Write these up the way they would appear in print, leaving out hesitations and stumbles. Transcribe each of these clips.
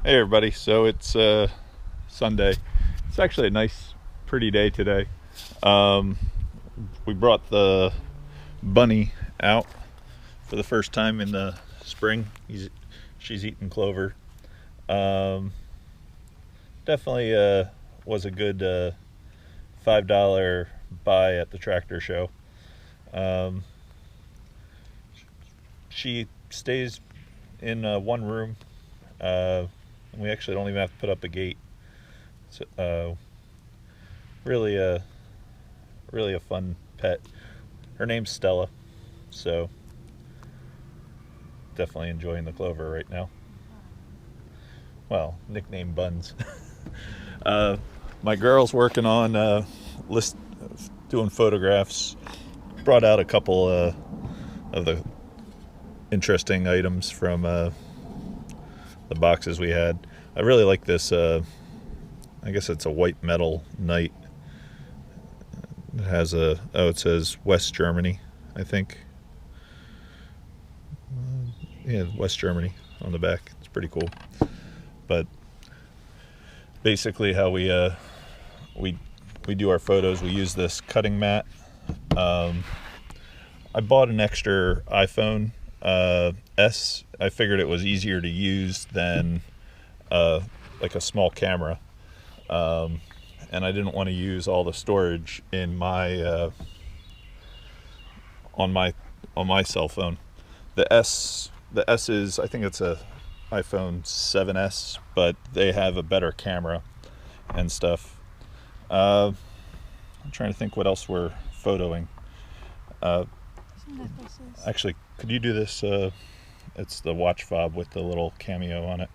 Hey everybody, so it's Sunday. It's actually a nice, pretty day today. Um, we brought the bunny out for the first time in the spring. She's eating clover. Um, Definitely was a good $5 buy at the tractor show. Um, she stays in one room. We actually don't even have to put up a gate. So, really a fun pet. Her name's Stella, so definitely enjoying the clover right now. Well, nickname Buns. uh, my girl's working on list doing photographs. Brought out a couple of the interesting items from the boxes we had. I really like this. I guess it's a white metal knight. It has it says West Germany, I think. Yeah, West Germany on the back. It's pretty cool. But basically, how we do our photos, we use this cutting mat. I bought an extra iPhone S. I figured it was easier to use than like a small camera, and I didn't want to use all the storage in my on my cell phone. The S is, I think it's a iPhone 7S, but they have a better camera and stuff. I'm trying to think what else we're photoing. Actually, could you do this? It's the watch fob with the little cameo on it.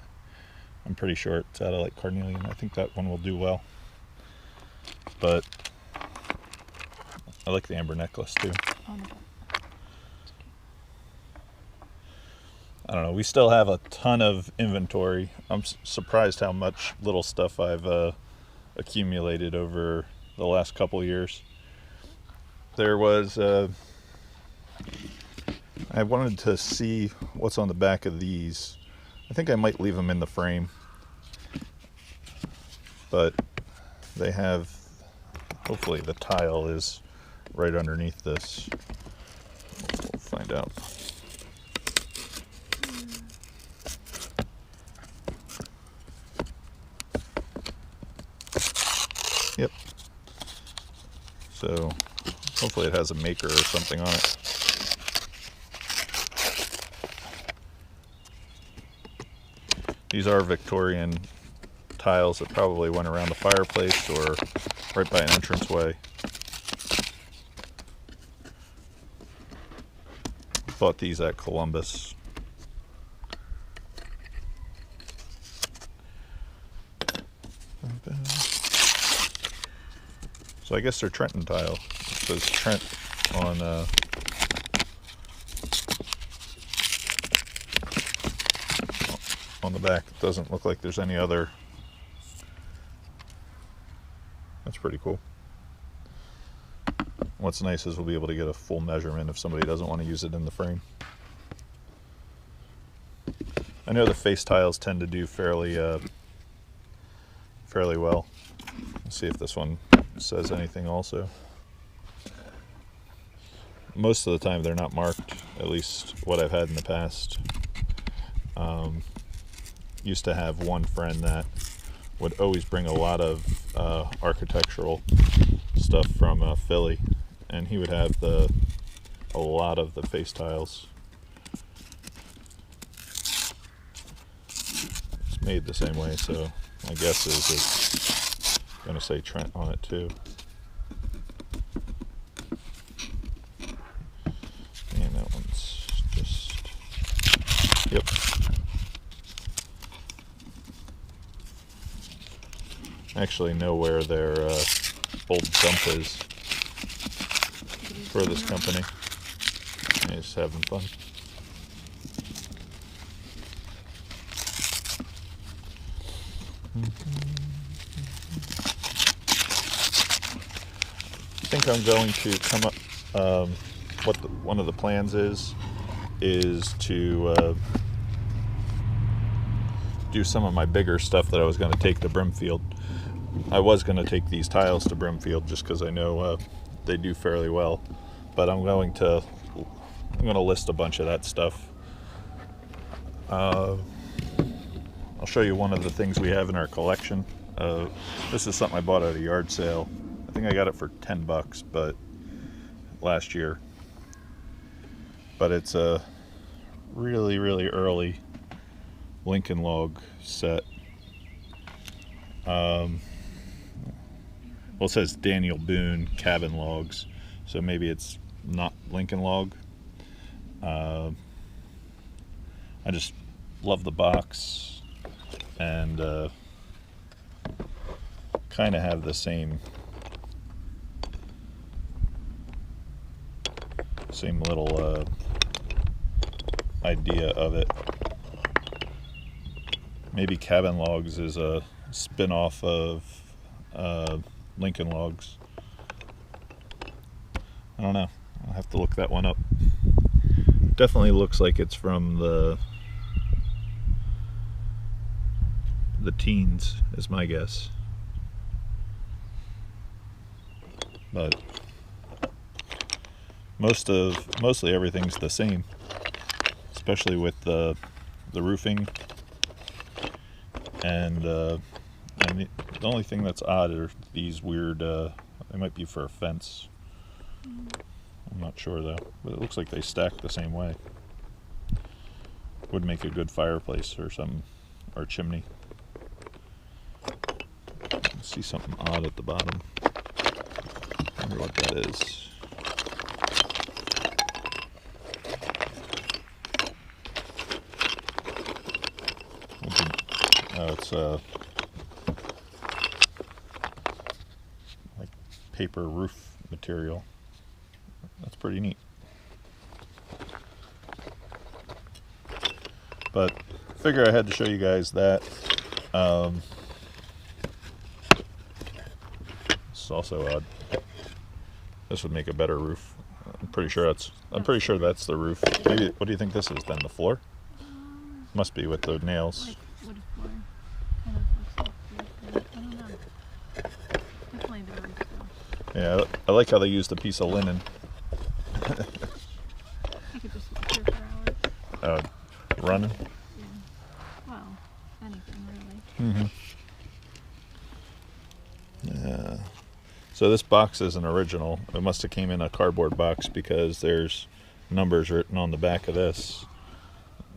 I'm pretty sure it's out of like carnelian. I think that one will do well. But I like the amber necklace too. I don't know. We still have a ton of inventory. I'm surprised how much little stuff I've accumulated over the last couple years. There was I wanted to see what's on the back of these. I think I might leave them in the frame, but they have, hopefully the tile is right underneath this. We'll find out. Yep. So hopefully it has a maker or something on it. These are Victorian tiles that probably went around the fireplace or right by an entranceway. Bought these at Columbus. So I guess they're Trenton tile. It says Trent on the back. It doesn't look like there's any other. That's pretty cool. What's nice is we'll be able to get a full measurement if somebody doesn't want to use it in the frame. I know the face tiles tend to do fairly well. Let's see if this one says anything also. Most of the time they're not marked, at least what I've had in the past. Used to have one friend that would always bring a lot of architectural stuff from Philly, and he would have a lot of the face tiles. It's made the same way, so my guess is it's going to say Trent on it too. And that one's just, yep. I actually know where their old dump is for this company. I'm just having fun. I think I'm going to come up, one of the plans is to do some of my bigger stuff that I was going to take to Brimfield. I was going to take these tiles to Brimfield just because I know they do fairly well, but I'm going to list a bunch of that stuff. I'll show you one of the things we have in our collection. This is something I bought at a yard sale. I think I got it for $10, but last year. But it's a really, really early Lincoln log set. Well, it says Daniel Boone cabin logs, so maybe it's not Lincoln log. I just love the box, and kind of have the same little idea of it. Maybe cabin logs is a spin-off of Lincoln logs. I don't know. I'll have to look that one up. Definitely looks like it's from the teens, is my guess. But mostly everything's the same, especially with the roofing, and the only thing that's odd are these weird, they might be for a fence. I'm not sure though, but it looks like they stack the same way. Would make a good fireplace or something, or a chimney. I see something odd at the bottom. I wonder what that is. Oh, it's like paper roof material. That's pretty neat. But figure I had to show you guys that. It's also odd. This would make a better roof. I'm pretty sure that's the roof. Maybe, what do you think this is then? The floor? Must be with the nails. Like wood floor. Kind of looks like I don't know. Definitely the roof though. Yeah, I like how they used a piece of linen. I could just sit here for hours. Running? Yeah. Well, anything really. Yeah. So this box is an original. It must have came in a cardboard box because there's numbers written on the back of this.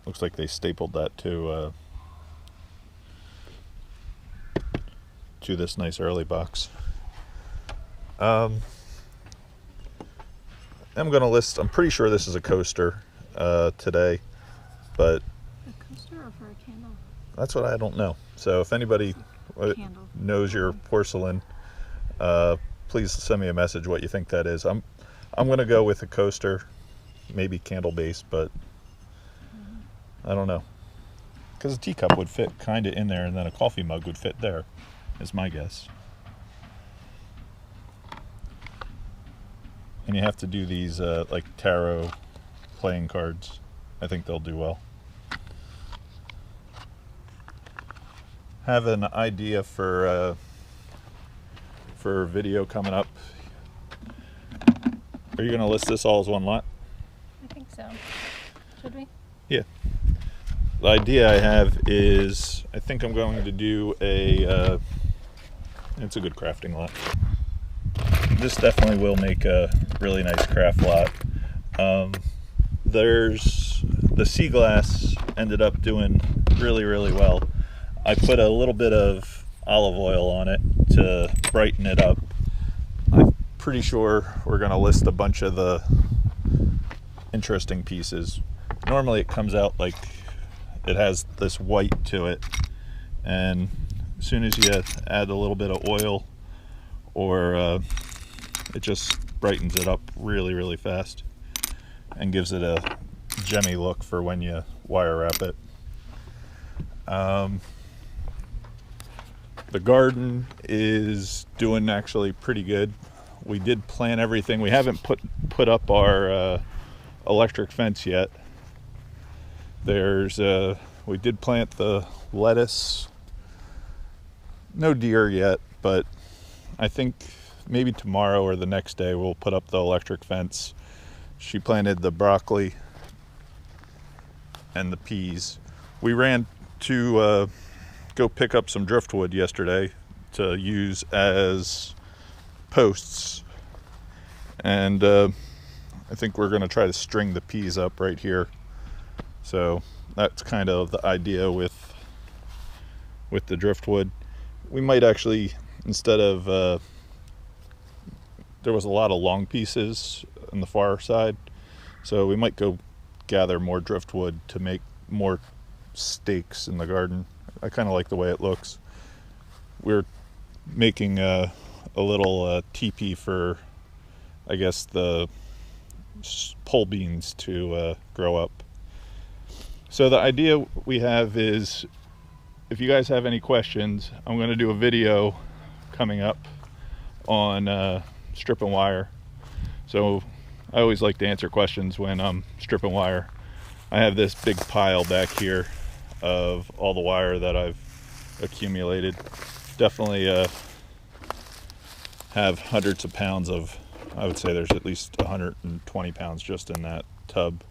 Looks like they stapled that to this nice early box. I'm going to list, I'm pretty sure this is a coaster today, but A coaster or for a candle? that's what I don't know. So if anybody knows your porcelain, please send me a message what you think that is. I'm going to go with a coaster, maybe candle base, but I don't know. Because a teacup would fit kind of in there, and then a coffee mug would fit there, is my guess. And you have to do these like tarot playing cards. I think they'll do well. Have an idea for video coming up. Are you going to list this all as one lot? I think so. Should we? Yeah. The idea I have is, I think I'm going to do a, it's a good crafting lot. This definitely will make a really nice craft lot. There's, the sea glass ended up doing really, really well. I put a little bit of olive oil on it to brighten it up. I'm pretty sure we're going to list a bunch of the interesting pieces. Normally it comes out like it has this white to it, and as soon as you add a little bit of oil, or it just brightens it up really, really fast and gives it a gemmy look for when you wire wrap it. The garden is doing actually pretty good. We did plan everything. We haven't put up our electric fence yet. There's We did plant the lettuce. No deer yet, but I think maybe tomorrow or the next day we'll put up the electric fence. She planted the broccoli and the peas. We ran to go pick up some driftwood yesterday to use as posts, and I think we're going to try to string the peas up right here. So that's kind of the idea with the driftwood. We might actually, instead of there was a lot of long pieces on the far side, so we might go gather more driftwood to make more stakes in the garden. I kind of like the way it looks. We're making a little teepee for, I guess, the pole beans to grow up. So the idea we have is, if you guys have any questions, I'm going to do a video coming up on stripping wire. So I always like to answer questions when I'm stripping wire. I have this big pile back here of all the wire that I've accumulated. Definitely have hundreds of pounds of, I would say there's at least 120 pounds just in that tub.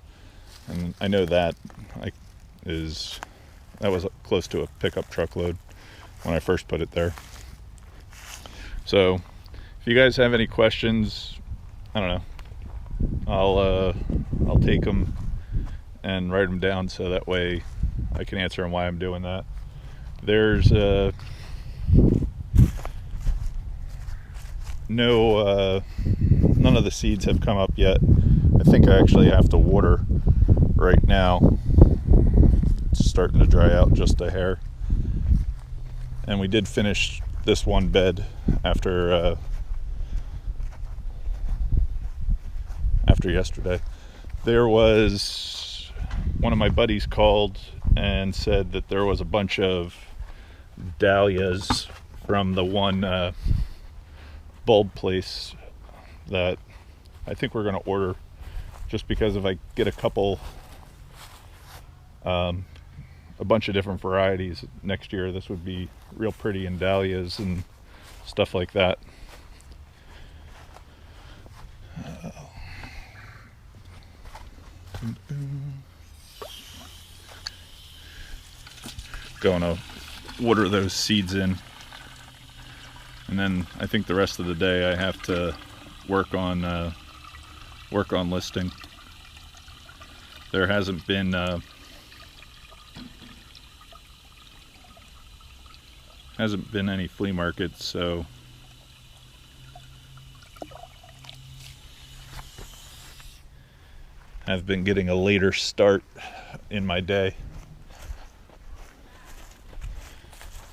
And I know that was close to a pickup truckload when I first put it there. So if you guys have any questions, I don't know, I'll take them and write them down so that way I can answer them why I'm doing that. There's none of the seeds have come up yet. I think I actually have to water right now. It's starting to dry out just a hair. And we did finish this one bed after yesterday. There was one of my buddies called and said that there was a bunch of dahlias from the one bulb place that I think we're going to order, just because if I get a couple, a bunch of different varieties next year, this would be real pretty in dahlias and stuff like that. Going to water those seeds in, and then I think the rest of the day I have to work on listing. There hasn't been any flea markets, so I've been getting a later start in my day.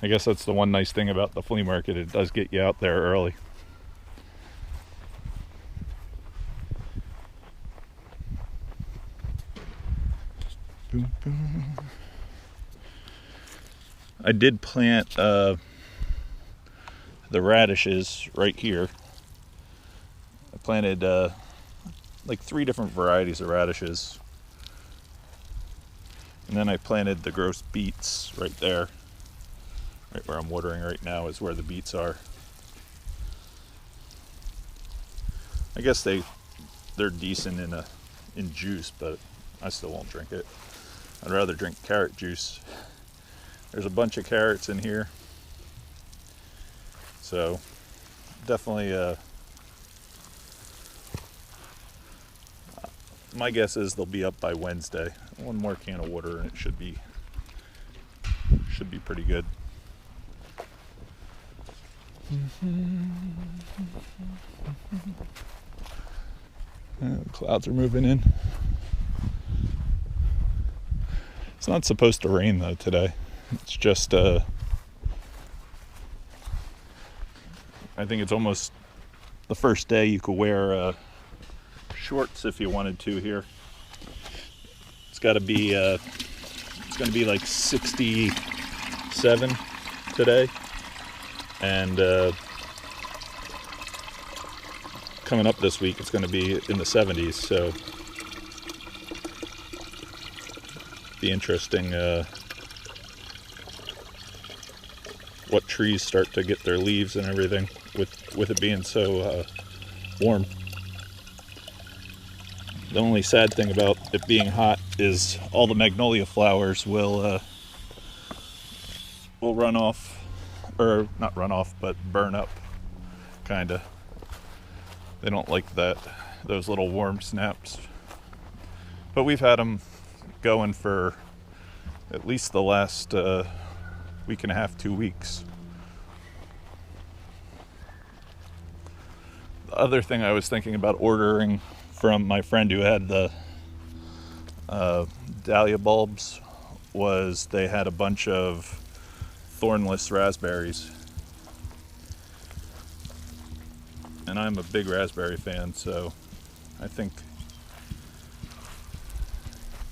I guess that's the one nice thing about the flea market, it does get you out there early. Boom, boom. I did plant the radishes right here. I planted like 3 different varieties of radishes. And then I planted the gross beets right there. Right where I'm watering right now is where the beets are. I guess they're decent in juice, but I still won't drink it. I'd rather drink carrot juice. There's a bunch of carrots in here, so definitely my guess is they'll be up by Wednesday. One more can of water and it should be pretty good. The clouds are moving in. It's not supposed to rain though today. It's just I think it's almost the first day you could wear shorts if you wanted to here. It's got to be it's going to be like 67 today, and coming up this week it's going to be in the 70s, so be interesting what trees start to get their leaves and everything with it being so warm. The only sad thing about it being hot is all the magnolia flowers will run off, or not run off, but burn up, kinda. They don't like those little warm snaps. But we've had them going for at least the last week and a half, 2 weeks. The other thing I was thinking about ordering from my friend who had the dahlia bulbs was they had a bunch of thornless raspberries. And I'm a big raspberry fan, so I think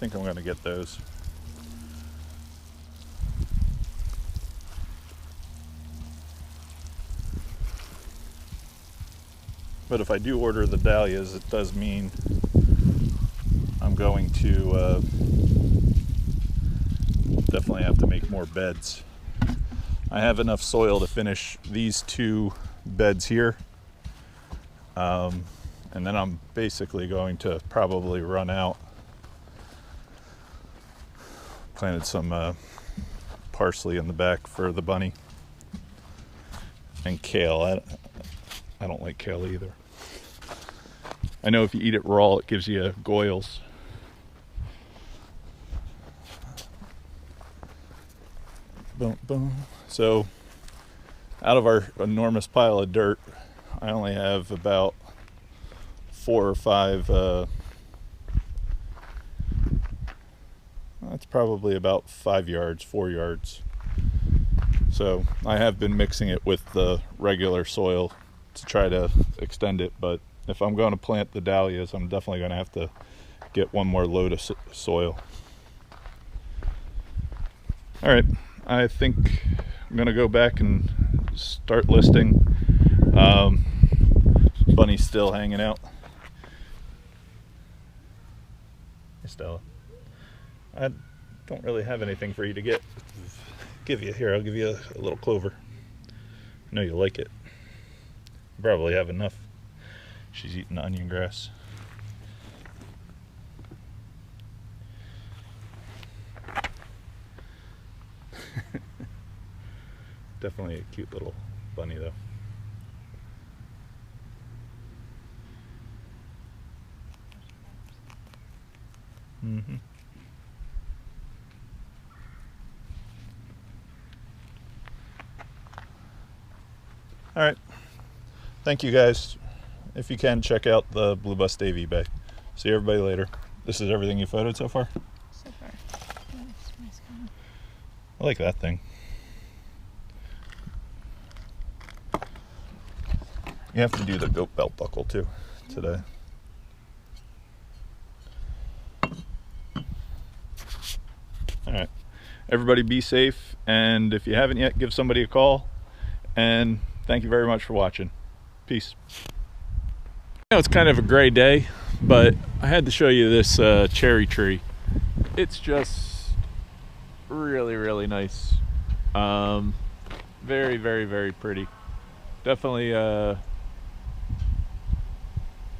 I'm going to get those. But if I do order the dahlias, it does mean I'm going to definitely have to make more beds. I have enough soil to finish these 2 beds here. And then I'm basically going to probably run out. Planted some parsley in the back for the bunny. And kale. I don't like kale either. I know if you eat it raw, it gives you goils. Boom, boom. So, out of our enormous pile of dirt, I only have about 4 or 5. That's probably about 5 yards, 4 yards. So I have been mixing it with the regular soil to try to extend it, but if I'm going to plant the dahlias, I'm definitely going to have to get one more load of soil. All right, I think I'm going to go back and start listing. Bunny's still hanging out. Hey, Stella. I don't really have anything for you to give you. Here, I'll give you a little clover. I know you like it. You probably have enough. She's eating the onion grass. Definitely a cute little bunny, though. Mm-hmm. All right. Thank you, guys. If you can, check out the BlueBusDave eBay. See everybody later. This is everything you photoed so far? So far. Nice color. I like that thing. You have to do the goat belt buckle too today. All right. Everybody be safe, and if you haven't yet, give somebody a call. And thank you very much for watching. Peace. I know it's kind of a gray day, but I had to show you this cherry tree. It's just really, really nice. Very, very, very pretty. Definitely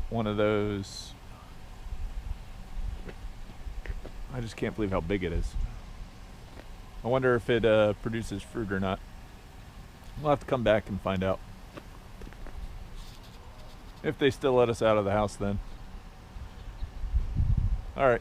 one of those. I just can't believe how big it is. I wonder if it produces fruit or not. We'll have to come back and find out. If they still let us out of the house then. All right.